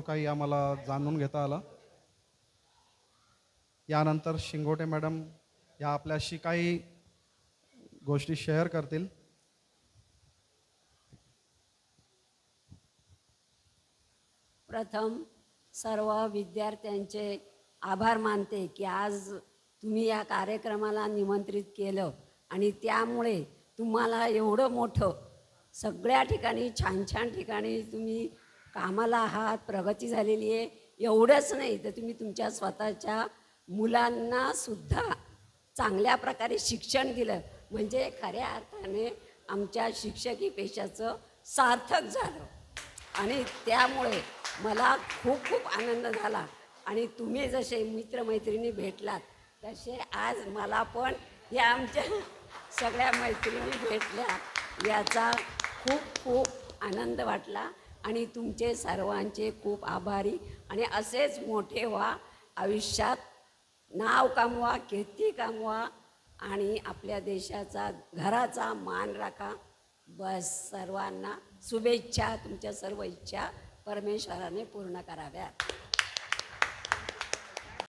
काही आम्हाला जाणून घेता आलं। यानंतर शिंगोटे मॅडम या आपल्याशी काही गोष्टी शेअर करतील। प्रथम सर्व विद्यार्थ्यांचे आभार मानते की आज तुम्ही या कार्यक्रमाला निमंत्रित केलं आणि त्यामुळे तुम्हाला एवढं मोठं सगळ्या ठिकाणी छान छान ठिकाणी तुम्ही कामाला आहात, प्रगती झालेली आहे। एवढंच नाही तर तुम्ही तुमच्या स्वतःच्या मुलांनासुद्धा चांगल्या प्रकारे शिक्षण दिलं, म्हणजे खऱ्या अर्थाने आमच्या शिक्षकी पेशाचं सार्थक झालं आणि त्यामुळे मला खूप खूप आनंद झाला। आणि तुम्ही जसे मित्रमैत्रिणी भेटलात तसे आज मला पण या आमच्या सगळ्या मैत्रिणी भेटल्या याचा खूप खूप आनंद वाटला आणि तुमचे सर्वांचे खूप आभारी। आणि असेच मोठे व्हा, आयुष्यात नाव कमवा, कीर्ती कमवा आणि आपल्या देशाचा घराचा मान राखा। बस सर्वांना शुभेच्छा। तुमच्या सर्व इच्छा परमेश्वराने पूर्ण कराव्यात।